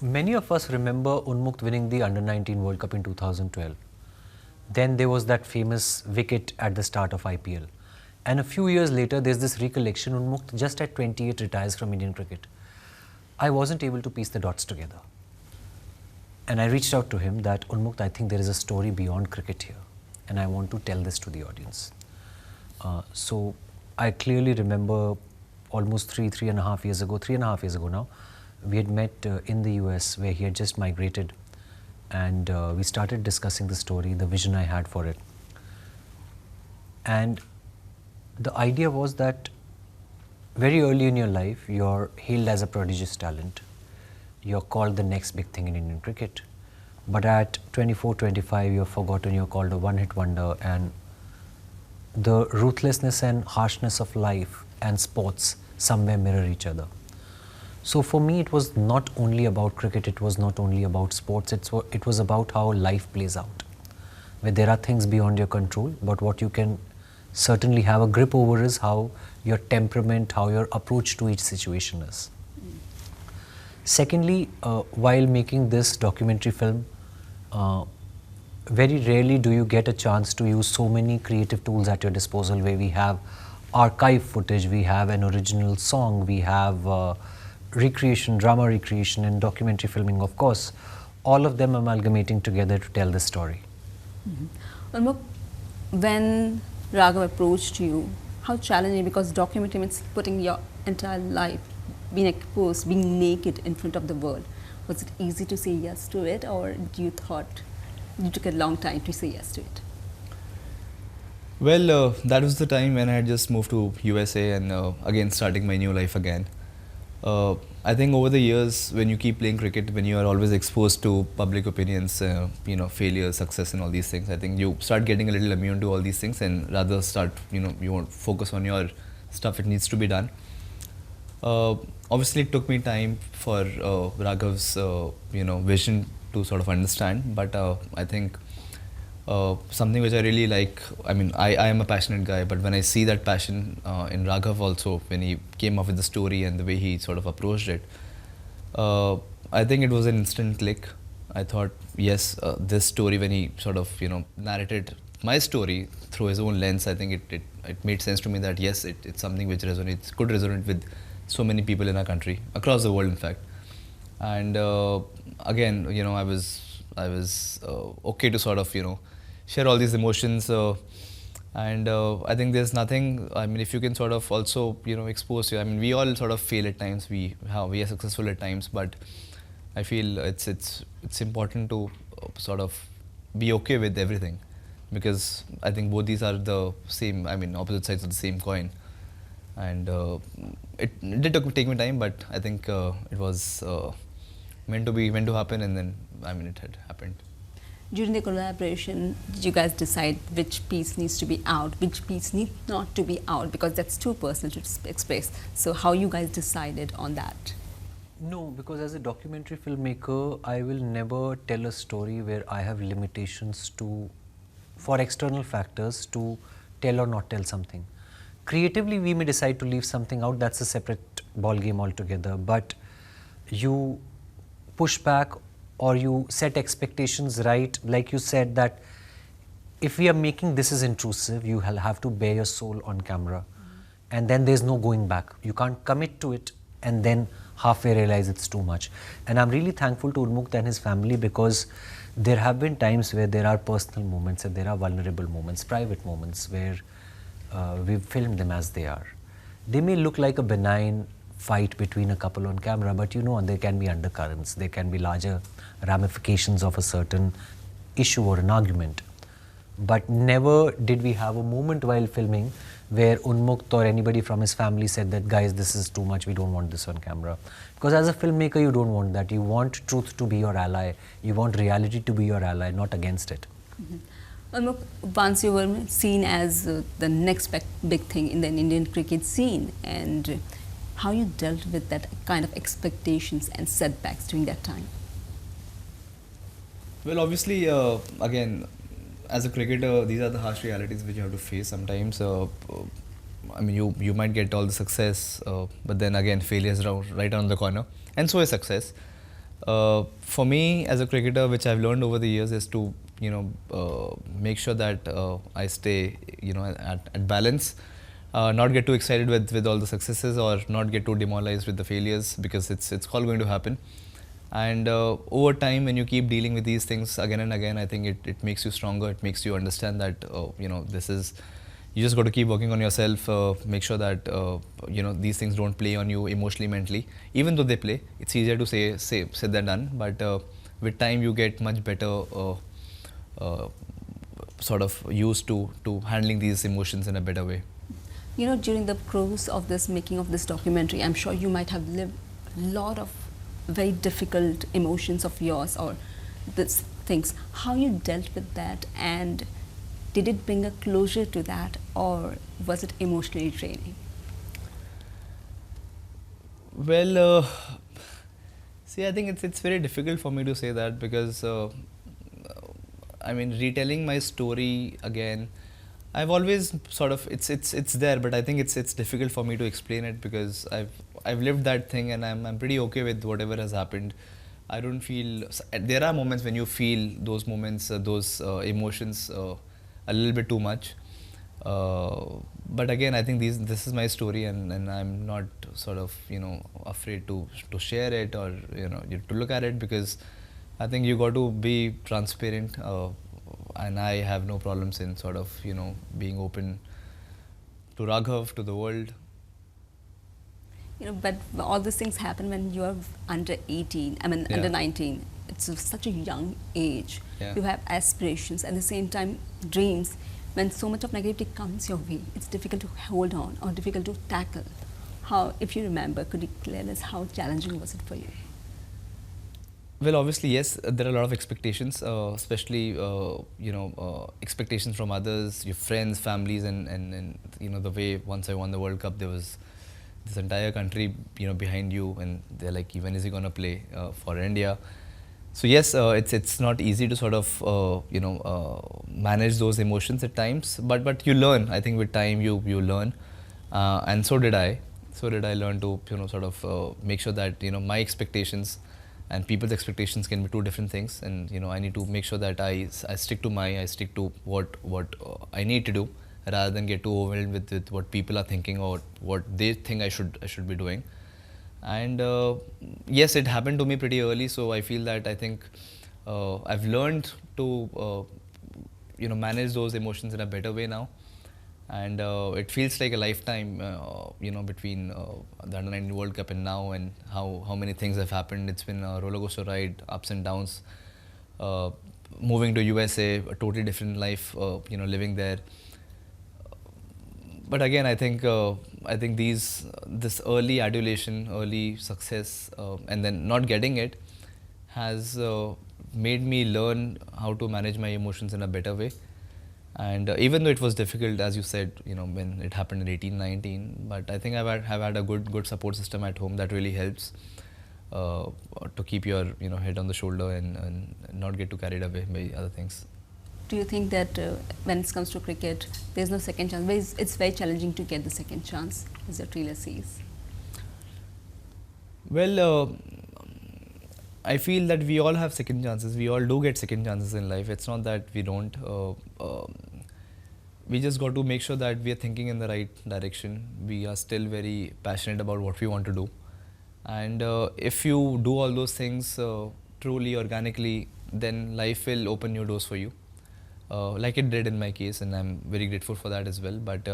Many of us remember Unmukt winning the Under-19 World Cup in 2012. Then there was that famous wicket at the start of IPL. And a few years later, there's this recollection, Unmukt just at 28 retires from Indian cricket. I wasn't able to piece the dots together. And I reached out to him that, Unmukt, I think there is a story beyond cricket here. And I want to tell this to the audience. So I clearly remember almost three and a half years ago now, we had met in the US where he had just migrated. And we started discussing the story, the vision I had for it. And the idea was that very early in your life, you're hailed as a prodigious talent. You're called the next big thing in Indian cricket. But at 24, 25, you're forgotten, you're called a one-hit wonder, and the ruthlessness and harshness of life and sports somewhere mirror each other. So for me, it was not only about cricket, it was not only about sports, it was about how life plays out, where there are things beyond your control, but what you can certainly have a grip over is how your temperament, how your approach to each situation is. Secondly, while making this documentary film, very rarely do you get a chance to use so many creative tools at your disposal, where we have archive footage, we have an original song, we have recreation, drama recreation, and documentary filming, of course, all of them amalgamating together to tell this story. Unmukt, when Raghav approached you, how challenging, because documentary means putting your entire life, being exposed, being naked in front of the world. Was it easy to say yes to it, or you thought you took a long time to say yes to it? Well, that was the time when I had just moved to USA and again starting my new life again. I think over the years, when you keep playing cricket, when you are always exposed to public opinions, failure, success and all these things, I think you start getting a little immune to all these things and rather start, you want to focus on your stuff that needs to be done. Obviously, it took me time for Raghav's, vision to sort of understand, but I think something which I really like, I am a passionate guy, but when I see that passion in Raghav also, when he came up with the story and the way he sort of approached it, I think it was an instant click. I thought, yes, this story, when he sort of, narrated my story through his own lens, I think it made sense to me that, yes, it's something which could resonate with so many people in our country, across the world, in fact. And again, I was okay to sort of, share all these emotions, and I think there's nothing. If you can sort of also, expose you. We all sort of fail at times. We are successful at times, but I feel it's important to sort of be okay with everything, because I think both these are the same. Opposite sides of the same coin. And it did take me time, but I think it was meant to happen, and then it had happened. During the collaboration, did you guys decide which piece needs to be out, which piece needs not to be out, because that's too personal to express? So how you guys decided on that? No, because as a documentary filmmaker, I will never tell a story where I have limitations for external factors to tell or not tell something. Creatively, we may decide to leave something out, that's a separate ball game altogether, but you push back or you set expectations right, like you said, that if we are making this is intrusive, you have to bare your soul on camera, and then there's no going back. You can't commit to it and then halfway realize it's too much. And I'm really thankful to Unmukt and his family, because there have been times where there are personal moments and there are vulnerable moments, private moments, where we've filmed them as they are. They may look like a benign fight between a couple on camera, but there can be undercurrents, there can be larger ramifications of a certain issue or an argument. But never did we have a moment while filming where Unmukt or anybody from his family said that, guys, this is too much, we don't want this on camera. Because as a filmmaker, you don't want that. You want truth to be your ally, you want reality to be your ally, not against it. Unmukt, once you were seen as the next big thing in the Indian cricket scene, and how you dealt with that kind of expectations and setbacks during that time? Well, obviously, again, as a cricketer, these are the harsh realities which you have to face sometimes. You might get all the success, but then again, failure is right around the corner, and so is success. For me, as a cricketer, which I've learned over the years, is to make sure that I stay at balance, not get too excited with all the successes, or not get too demoralized with the failures, because it's all going to happen. And over time, when you keep dealing with these things again and again, I think it makes you stronger. It makes you understand that this is, you just got to keep working on yourself. Make sure that these things don't play on you emotionally, mentally. Even though they play, it's easier to say said than done. But with time, you get much better sort of used to handling these emotions in a better way. During the course of this making of this documentary, I'm sure you might have lived a lot of very difficult emotions of yours, or these things. How you dealt with that, and did it bring a closure to that, or was it emotionally draining? Well, see, I think it's very difficult for me to say that, because I mean, retelling my story again, I've always sort of, it's there, but I think it's difficult for me to explain it, because I've lived that thing, and I'm pretty okay with whatever has happened. I don't feel, there are moments when you feel those moments, those emotions a little bit too much. But again, I think this is my story, and I'm not sort of afraid to share it, or to look at it, because I think you got to be transparent, and I have no problems in sort of being open to Raghav, to the world. But all these things happen when you are under 18, I mean, Yeah. under 19. It's such a young age. Yeah. You have aspirations, at the same time, dreams. When so much of negativity comes your way, it's difficult to hold on, or difficult to tackle. How, if you remember, could you tell us how challenging was it for you? Well, obviously, yes, there are a lot of expectations, especially expectations from others, your friends, families, and the way once I won the World Cup, there was this entire country behind you, and they're like, when is he going to play for India? So yes, it's not easy to sort of manage those emotions at times, but you learn. I think with time you learn, and so did I. So did I learn to sort of make sure that my expectations and people's expectations can be two different things, and I need to make sure that I stick to what I need to do, rather than get too overwhelmed with what people are thinking, or what they think I should be doing. And yes, it happened to me pretty early, so I feel that I think I've learned to manage those emotions in a better way now. And it feels like a lifetime between the Under-19 World Cup and now, and how many things have happened. It's been a roller coaster ride, ups and downs. Moving to USA, a totally different life, living there. But again, I think this early adulation, early success, and then not getting it has made me learn how to manage my emotions in a better way. And even though it was difficult, as you said, when it happened in 18, 19, but I think have had a good support system at home that really helps to keep your head on the shoulder, and not get too carried away by other things. Do you think that when it comes to cricket, there's no second chance? It's very challenging to get the second chance, as the trailer says. Well, I feel that we all have second chances. We all do get second chances in life. It's not that we don't. We just got to make sure that we are thinking in the right direction. We are still very passionate about what we want to do. And if you do all those things truly, organically, then life will open new doors for you. Like it did in my case, and I'm very grateful for that as well. But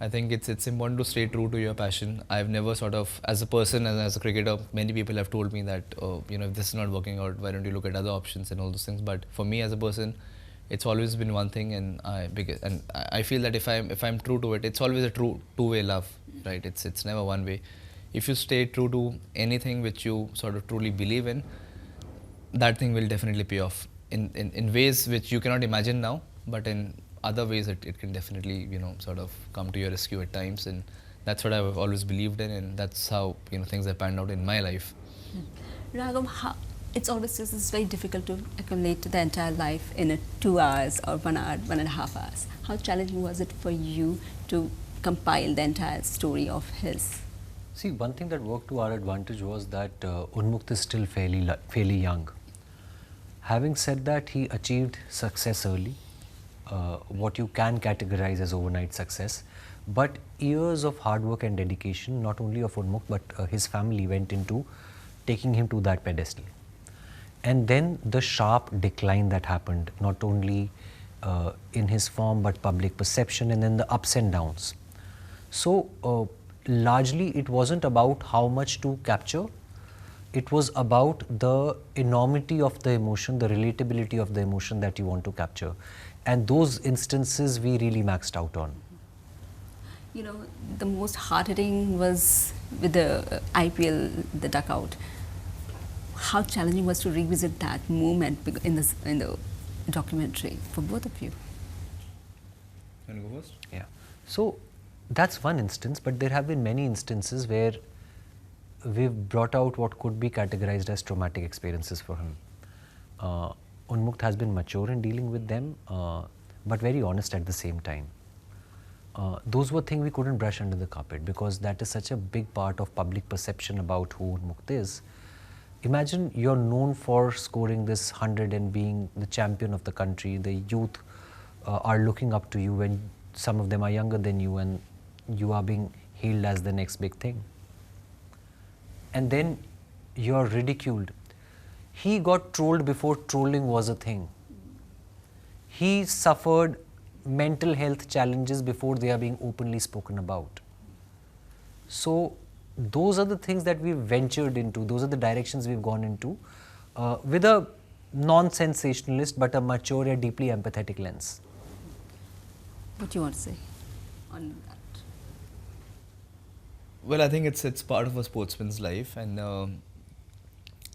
I think it's important to stay true to your passion. I've never sort of, as a person and as a cricketer, many people have told me that if this is not working out, why don't you look at other options and all those things. But for me as a person, it's always been one thing, and I feel that if I'm true to it, it's always a true two-way love, right? It's never one way. If you stay true to anything which you sort of truly believe in, that thing will definitely pay off in ways which you cannot imagine now, but in other ways it can definitely sort of come to your rescue at times. And that's what I've always believed in, and that's how things have panned out in my life. Raghav, it's always it's very difficult to accumulate the entire life in 2 hours or 1 hour, 1.5 hours. How challenging was it for you to compile the entire story of his? See, one thing that worked to our advantage was that Unmukt is still fairly young. Having said that, he achieved success early, what you can categorize as overnight success. But years of hard work and dedication, not only of Unmukt, but his family went into taking him to that pedestal. And then the sharp decline that happened, not only in his form, but public perception, and then the ups and downs. So, largely it wasn't about how much to capture, it was about the enormity of the emotion, the relatability of the emotion that you want to capture. And those instances we really maxed out on. You know, the most hard-hitting was with the IPL, the dugout. How challenging was to revisit that moment in the documentary for both of you? Can you go first? Yeah. So that's one instance, but there have been many instances where we've brought out what could be categorized as traumatic experiences for him. Unmukt has been mature in dealing with them, but very honest at the same time. Those were things we couldn't brush under the carpet because that is such a big part of public perception about who Unmukt is. Imagine you're known for scoring this 100 and being the champion of the country. The youth are looking up to you when some of them are younger than you and you are being hailed as the next big thing. And then you're ridiculed. He got trolled before trolling was a thing. He suffered mental health challenges before they are being openly spoken about. So those are the things that we've ventured into, those are the directions we've gone into with a non-sensationalist but a mature and deeply empathetic lens. What do you want to say on that? Well, I think it's part of a sportsman's life, and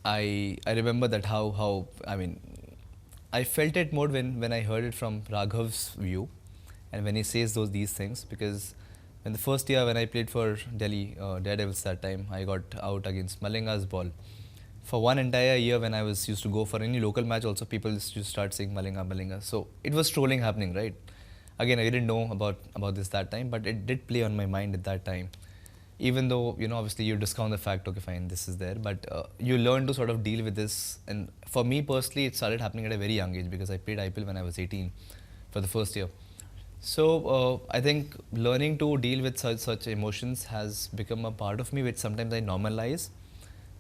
I remember that how I mean, I felt it more when I heard it from Raghav's view, and when he says these things, because in the first year when I played for Delhi Daredevils that time, I got out against Malinga's ball. For one entire year when I used to go for any local match also, people used to start saying Malinga, Malinga. So it was trolling happening, right? Again, I didn't know about this that time, but it did play on my mind at that time. Even though, you know, obviously you discount the fact, okay, fine, this is there, but you learn to sort of deal with this. And for me personally, it started happening at a very young age because I played IPL when I was 18 for the first year. So I think learning to deal with such emotions has become a part of me, which sometimes I normalize.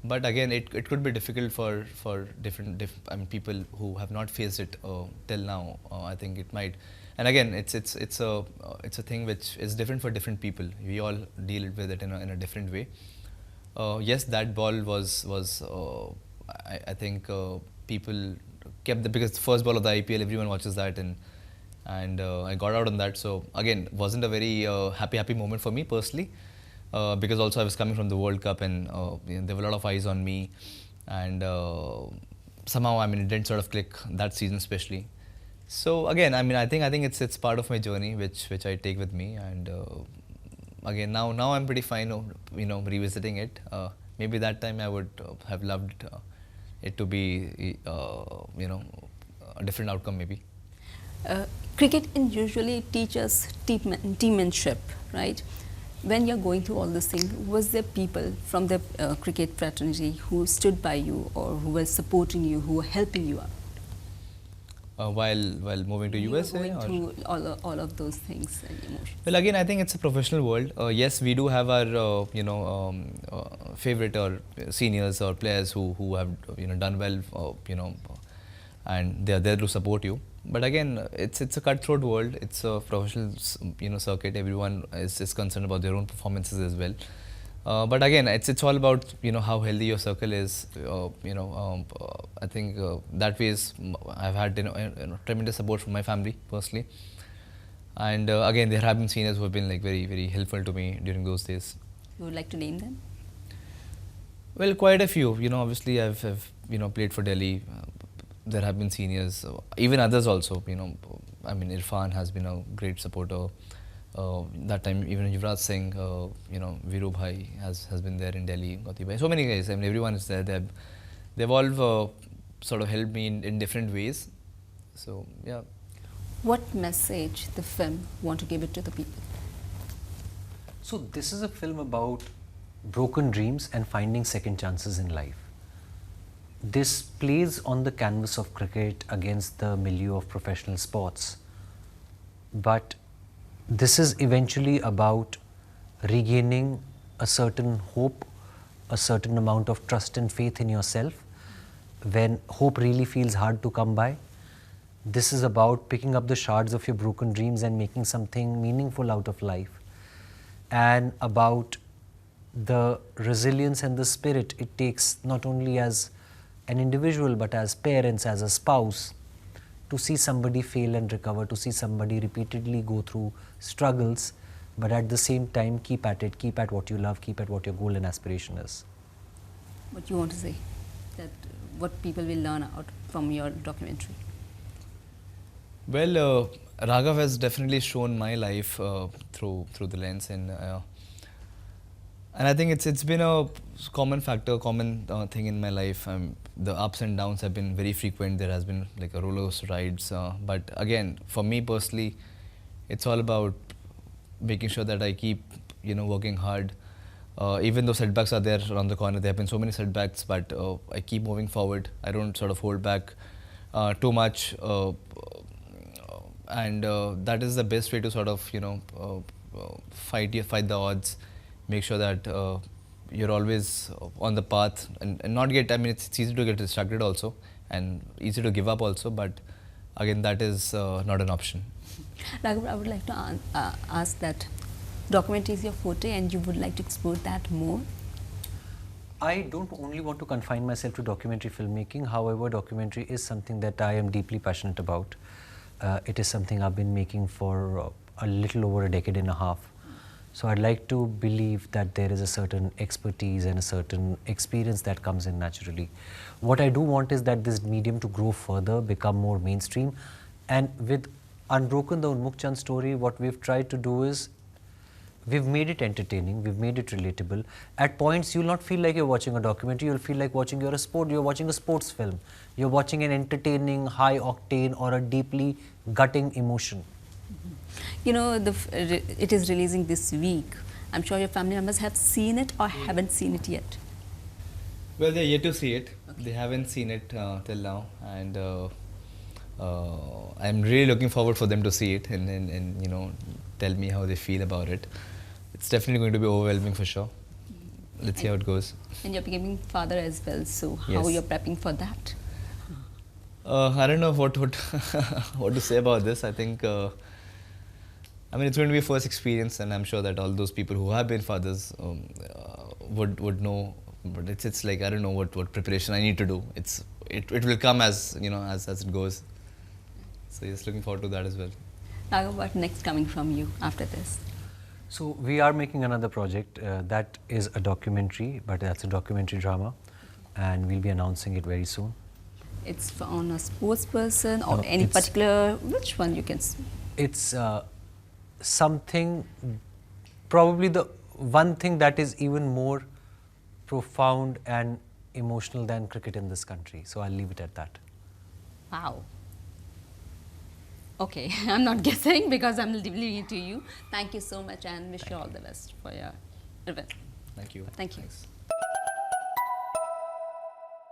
But again, it could be difficult for different people who have not faced it till now. I think it might. And again, it's a thing which is different for different people. We all deal with it in a different way. Yes, that ball was I think people kept because the first ball of the IPL, everyone watches that, and I got out on that. So again, wasn't a very happy moment for me personally, because also I was coming from the World Cup, and you know, there were a lot of eyes on me, and somehow it didn't sort of click that season especially. So again, I think it's part of my journey which I take with me, and again now I'm pretty fine, you know, revisiting it. Maybe that time I would have loved it to be you know, a different outcome maybe. Cricket usually teaches teammanship, right? When you're going through all this thing, was there people from the cricket fraternity who stood by you or who were supporting you, who were helping you out? While moving to USA? Going through all of those things and emotions. Well, again, I think it's a professional world. Yes, we do have our you know, favorite or seniors or players who have, you know, done well, you know, and they are there to support you. But again, it's a cutthroat world. It's a professional, you know, circuit. Everyone is concerned about their own performances as well. But again, it's all about, you know, how healthy your circle is. You know, I think that way is I've had, you know, tremendous support from my family personally, and again there have been seniors who have been like very helpful to me during those days. You would like to name them? Well, quite a few. You know, obviously I've you know, played for Delhi. There have been seniors, even others also. You know, Irfan has been a great supporter. That time even Yuvraj Singh, you know, Viru Bhai has been there in Delhi, Gauti Bhai, so many guys. Everyone is there. They've all sort of helped me in different ways. So yeah. What message the film want to give it to the people? So this is a film about broken dreams and finding second chances in life. This plays on the canvas of cricket against the milieu of professional sports. But this is eventually about regaining a certain hope, a certain amount of trust and faith in yourself when hope really feels hard to come by. This is about picking up the shards of your broken dreams and making something meaningful out of life, and about the resilience and the spirit it takes not only as an individual but as parents, as a spouse, to see somebody fail and recover, to see somebody repeatedly go through struggles, but at the same time keep at it, keep at what you love, keep at what your goal and aspiration is. What you want to say? That what people will learn out from your documentary? Well, Raghav has definitely shown my life through the lens, and I think it's been a common factor, common thing in my life. The ups and downs have been very frequent. There has been like a roller coaster rides, but again, for me personally, it's all about making sure that I keep working hard. Even though setbacks are there around the corner, there have been so many setbacks, but I keep moving forward. I don't sort of hold back too much. And that is the best way to sort of fight the odds, make sure that you're always on the path, and not get, I mean, it's easy to get distracted also and easy to give up also, but again, that is not an option. Raghav, I would like to ask that documentary is your forte and you would like to explore that more? I don't only want to confine myself to documentary filmmaking. However, documentary is something that I am deeply passionate about. It is something I've been making for a little over a decade and a half. So I'd like to believe that there is a certain expertise and a certain experience that comes in naturally. What I do want is that this medium to grow further, become more mainstream. And with Unbroken, the Unmukt Chand story, what we've tried to do is we've made it entertaining, we've made it relatable. At points, you'll not feel like you're watching a documentary, you'll feel like you're watching a sports film. You're watching an entertaining, high octane or a deeply gutting emotion. You know, it is releasing this week. I'm sure your family members have seen it or haven't seen it yet. Well, they're yet to see it. Okay. They haven't seen it till now, and I'm really looking forward for them to see it and tell me how they feel about it. It's definitely going to be overwhelming for sure. Let's see how it goes. And you're becoming father as well, so how you're prepping for that? I don't know what what to say about this. I think I mean, it's going to be a first experience, and I'm sure that all those people who have been fathers would know. But it's like, I don't know what preparation I need to do. It will come as as it goes. So just looking forward to that as well. Raghav, what next coming from you after this? So we are making another project that is a documentary, but that's a documentary drama, and we'll be announcing it very soon. It's on a sports person or any particular, which one you can see? It's something, probably the one thing that is even more profound and emotional than cricket in this country. So I'll leave it at that. Wow. Okay, I'm not guessing because I'm leaving it to you. Thank you so much and wish you all the best for your event. Thank you. Thank you. Thanks.